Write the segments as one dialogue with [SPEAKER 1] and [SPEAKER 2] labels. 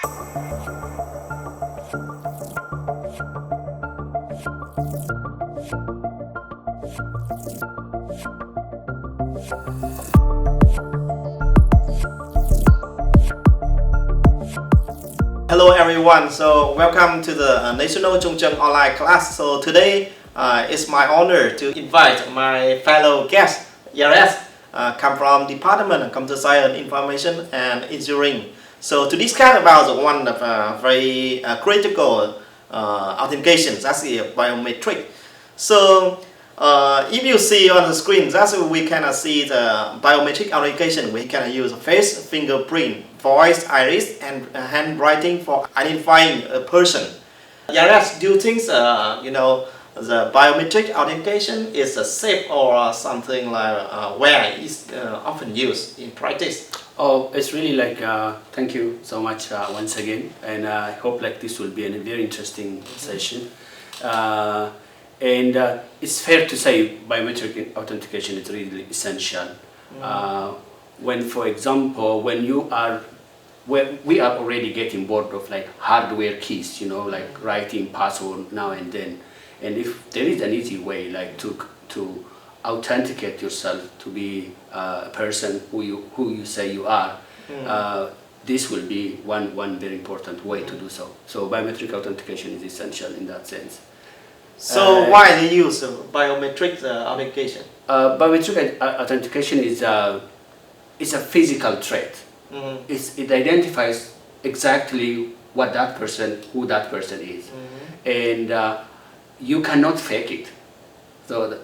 [SPEAKER 1] Hello everyone, so welcome to the National Chungcheong online class. So today it's my honor to invite my fellow guest, Yares, come from Department of Computer Science, Information and Engineering. So to discuss about one of very critical authentication, that's the biometric. So if you see on the screen, that's we can see the biometric authentication. We can use face, fingerprint, voice, iris, and handwriting for identifying a person. Yares, do you think the biometric authentication is safe or something like where it's often used in practice?
[SPEAKER 2] Oh, it's really like thank you so much once again, and I hope like this will be a very interesting session. And it's fair to say biometric authentication is really essential. When, for example, when we are already getting bored of like hardware keys, like writing password now and then. And if there is an easy way like to authenticate yourself to be a person who you say you are, this will be one very important way to do so. So biometric authentication is essential in that sense.
[SPEAKER 1] So why they use biometric authentication?
[SPEAKER 2] Biometric authentication is a physical trait. It identifies exactly who that person is, and you cannot fake it. So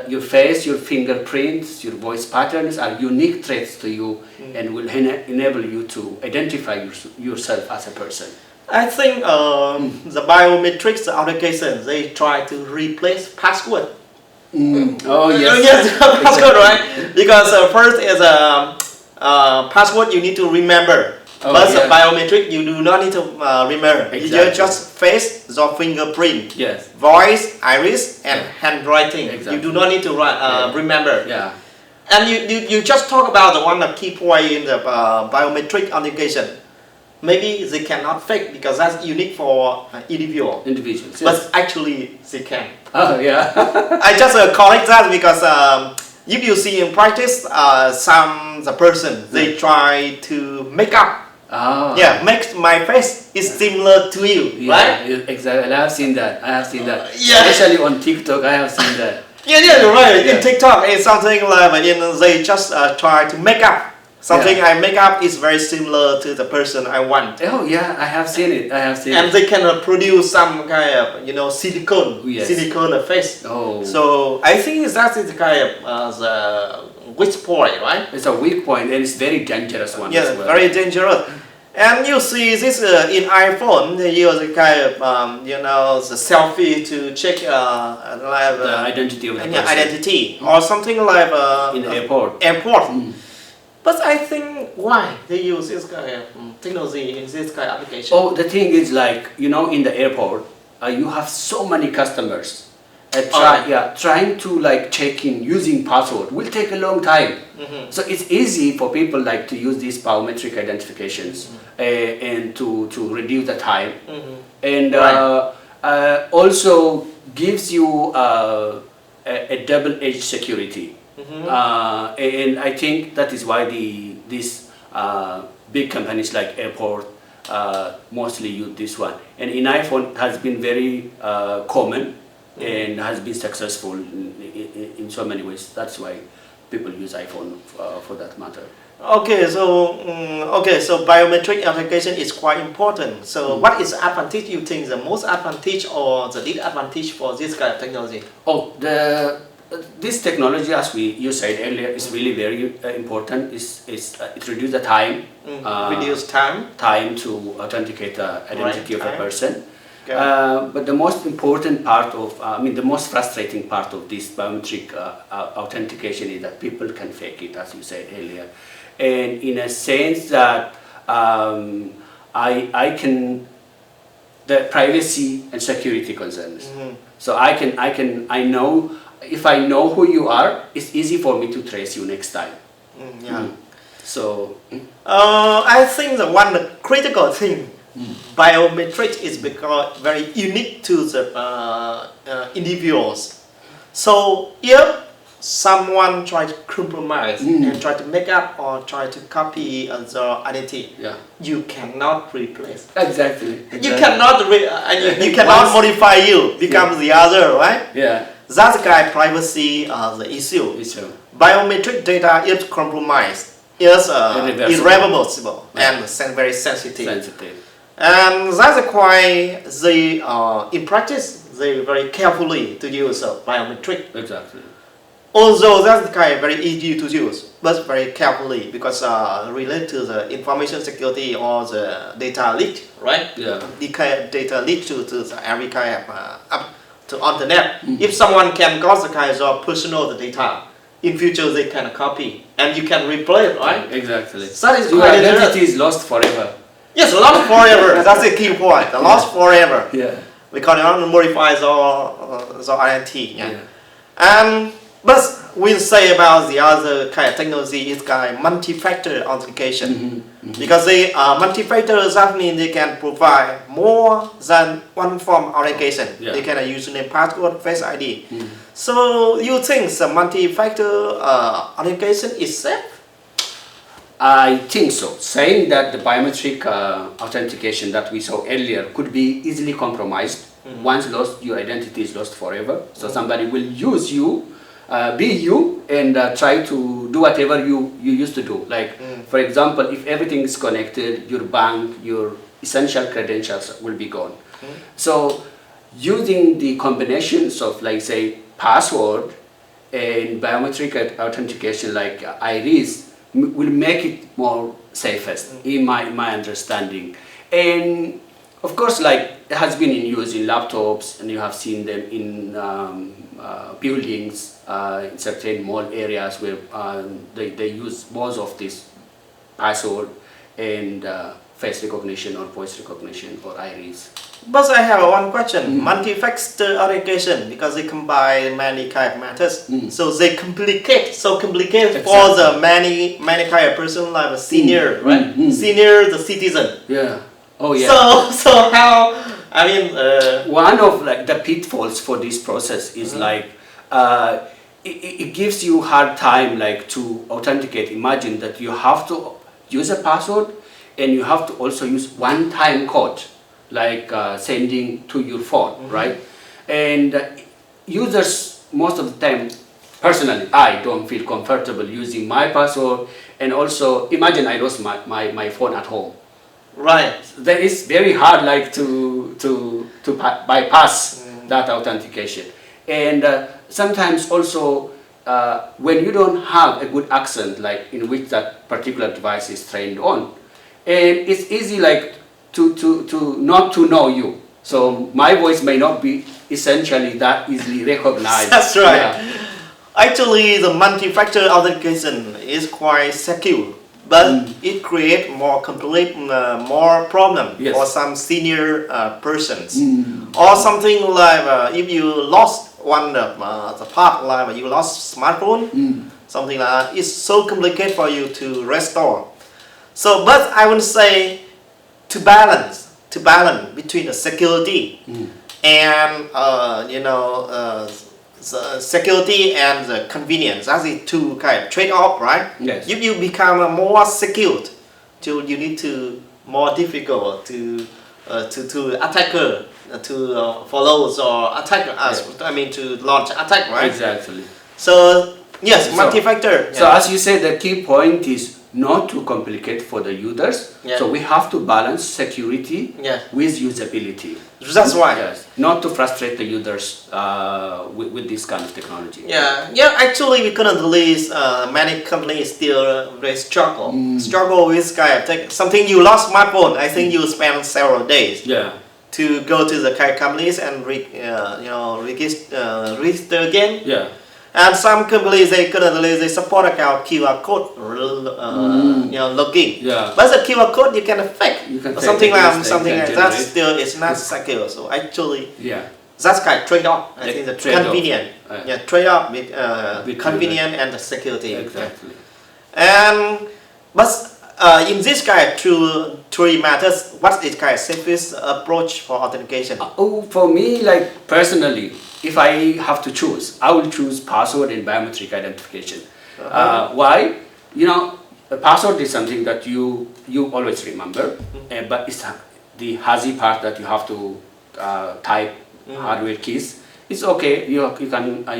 [SPEAKER 2] your face, your fingerprints, your voice patterns are unique traits to you, and will enable you to identify yourself as a person.
[SPEAKER 1] I think the biometrics authentication, they try to replace password.
[SPEAKER 2] Oh yes.
[SPEAKER 1] Yes, password, right? Because first is a password you need to remember. But the biometric you do not need to remember.
[SPEAKER 2] Exactly.
[SPEAKER 1] You just face your fingerprint,
[SPEAKER 2] Yes.
[SPEAKER 1] voice, iris, and handwriting.
[SPEAKER 2] Exactly.
[SPEAKER 1] You do not need to remember.
[SPEAKER 2] Yeah.
[SPEAKER 1] And you just talk about the one key point in the biometric authentication. Maybe they cannot fake because that's unique for individuals.
[SPEAKER 2] Yes.
[SPEAKER 1] But actually they can.
[SPEAKER 2] Oh yeah.
[SPEAKER 1] I just correct that because if you see in practice, the person they try to make up. Yeah, make my face is similar to you, right?
[SPEAKER 2] Exactly. I have seen that.
[SPEAKER 1] Yeah.
[SPEAKER 2] Especially on TikTok, I have seen that.
[SPEAKER 1] Yeah, you're right. In TikTok, it's something like they just try to make up. Something I make up is very similar to the person I want.
[SPEAKER 2] Oh yeah, I have seen it.
[SPEAKER 1] And they can produce some kind of silicone face.
[SPEAKER 2] Oh.
[SPEAKER 1] So I think that is kind of the weak point, right?
[SPEAKER 2] It's a weak point, and it's very dangerous one.
[SPEAKER 1] Yeah,
[SPEAKER 2] as well.
[SPEAKER 1] very dangerous. And you see this in iPhone, they use a kind of the selfie to check
[SPEAKER 2] the identity of the person.
[SPEAKER 1] Identity or something like
[SPEAKER 2] in the airport.
[SPEAKER 1] But I think why they use this kind of technology in this kind of application?
[SPEAKER 2] Oh, the thing is like, in the airport, you have so many customers. Trying to like check in using password will take a long time. So it's easy for people like to use these biometric identifications and to reduce the time. And also gives you a double-edged security. And I think that is why these big companies like airport mostly use this one. And in iPhone it has been very common and has been successful in so many ways. That's why people use iPhone for that matter.
[SPEAKER 1] Okay, so biometric authentication is quite important. So what is the advantage you think the most advantage or the disadvantage for this kind of technology?
[SPEAKER 2] Oh, this technology, as you said earlier, is really very important. It reduces the time.
[SPEAKER 1] Reduce time.
[SPEAKER 2] Time to authenticate the identity of a person.
[SPEAKER 1] Okay.
[SPEAKER 2] But the most important part of, the most frustrating part of this biometric authentication is that people can fake it, as you said earlier. And in a sense that the privacy and security concerns. So I know, if I know who you are, it's easy for me to trace you next time.
[SPEAKER 1] Yeah.
[SPEAKER 2] So
[SPEAKER 1] I think the critical thing biometric is because very unique to the individuals. So if someone try to compromise and try to make up or try to copy the identity, you cannot replace.
[SPEAKER 2] Exactly.
[SPEAKER 1] You cannot you cannot modify you become the other, right?
[SPEAKER 2] Yeah.
[SPEAKER 1] That's the kind of privacy the issue. Biometric data is compromised is irreversible and very sensitive. And that's why they in practice they very carefully to use biometric.
[SPEAKER 2] Exactly.
[SPEAKER 1] Although that's kind of very easy to use, but very carefully because related to the information security or the data leak, right?
[SPEAKER 2] Yeah.
[SPEAKER 1] The kind of data leak to the every kind of up to on the net. If someone can got the kind of personal data, in future they can copy and you can replace, right?
[SPEAKER 2] Exactly.
[SPEAKER 1] That is
[SPEAKER 2] your identity is lost forever.
[SPEAKER 1] Yes, lost forever. That's the key point. Lost forever.
[SPEAKER 2] Yeah.
[SPEAKER 1] Because you don't modify the identity. And but we say about the other kind of technology is kind of multi-factor authentication. Because they multi-factor, that means they can provide more than one form of authentication. They can use username, password, face ID. So you think the multi-factor authentication is safe?
[SPEAKER 2] I think so. Saying that the biometric authentication that we saw earlier could be easily compromised. Once lost, your identity is lost forever. So somebody will use you, be you, and try to do whatever you used to do. Like, for example, if everything is connected, your bank, your essential credentials will be gone. So using the combinations of, like, say, password and biometric authentication like iris will make it more safest in my understanding. And of course, like, it has been in use in laptops, and you have seen them in buildings, in certain mall areas where they use both of this password and face recognition or voice recognition or iris.
[SPEAKER 1] But I have one question. Multi-factor authentication, because they combine many kind of methods, so they complicate for the many kind of person like a senior, right? Senior, the citizen.
[SPEAKER 2] Yeah. Oh yeah.
[SPEAKER 1] So how? I mean,
[SPEAKER 2] one of like the pitfalls for this process is like it gives you hard time like to authenticate. Imagine that you have to use a password and you have to also use one-time code, like sending to your phone, right? And users most of the time, personally, I don't feel comfortable using my password. And also, imagine I lost my phone at home.
[SPEAKER 1] Right.
[SPEAKER 2] That is very hard, like to bypass that authentication. And sometimes also when you don't have a good accent, like in which that particular device is trained on, and it's easy like to not to know you. So my voice may not be essentially that easily recognized.
[SPEAKER 1] That's right. Actually, the multi-factor authentication is quite secure, but it creates more complete, more problem for some senior persons, or something like if you lost one of the part, like you lost smartphone, something like that. It's so complicated for you to restore. So, but I would say to balance between the security and the security and the convenience. That's the two kind of trade-off, right?
[SPEAKER 2] Yes.
[SPEAKER 1] If you become more secure, you need to more difficult to attacker to follow or attack us. I mean to launch attack, right?
[SPEAKER 2] Exactly.
[SPEAKER 1] So yes, multi-factor.
[SPEAKER 2] So as you said, the key point is not to complicate for the users. So we have to balance security with usability.
[SPEAKER 1] That's right.
[SPEAKER 2] Yes. Not to frustrate the users with this kind of technology.
[SPEAKER 1] Actually, we couldn't release. Many companies still struggle with kind of tech. Something you lost smartphone. I think you spend several days. To go to the kind of companies and register again. And some companies they couldn't release. They support account QR code, login. But the QR code you can fake. Something like that. Still, it's not secure. So actually, that's kind of trade-off. I think the convenient. Trade-off with convenient and the security.
[SPEAKER 2] Exactly.
[SPEAKER 1] And but in this kind of three methods, what is kind of safest approach for authentication?
[SPEAKER 2] For me, like personally, if I have to choose, I will choose password and biometric identification. Why? You know, a password is something that you always remember, but it's the hazy part that you have to type hardware keys. It's okay. You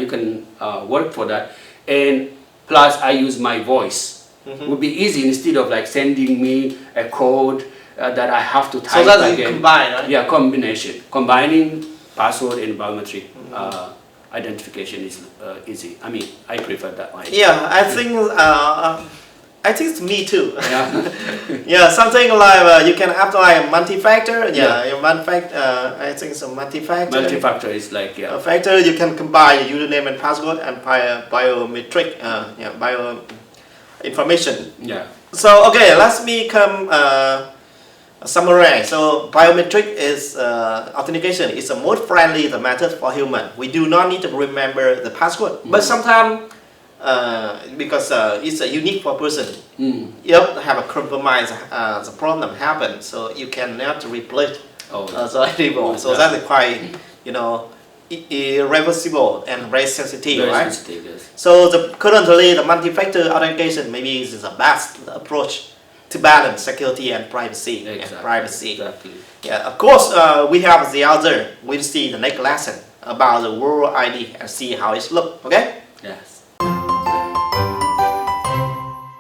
[SPEAKER 2] can work for that, and plus I use my voice. Would be easy instead of like sending me a code that I have to type.
[SPEAKER 1] So that's
[SPEAKER 2] again.
[SPEAKER 1] combined, right?
[SPEAKER 2] Yeah, combination. Combining password and biometric identification is easy. I mean, I prefer that way.
[SPEAKER 1] Yeah, I think it's me too.
[SPEAKER 2] Yeah.
[SPEAKER 1] Yeah, something like you can apply multi-factor. Yeah, I think it's a multi-factor.
[SPEAKER 2] Multi-factor is like
[SPEAKER 1] A factor you can combine your username and password and biometric. Bio information.
[SPEAKER 2] Yeah.
[SPEAKER 1] So okay, let me come summarize. So biometric is authentication is the most friendly the method for human. We do not need to remember the password, but sometimes because it's unique for person, you don't have a compromise. The problem happens, so you cannot replace the label. So that's quite irreversible and very sensitive, right?
[SPEAKER 2] Sensitive, yes.
[SPEAKER 1] So currently the multi-factor authentication maybe is the best approach to balance security and privacy.
[SPEAKER 2] Exactly.
[SPEAKER 1] Yeah, of course we have the other. We'll see the next lesson about the World ID and see how it looks. Okay.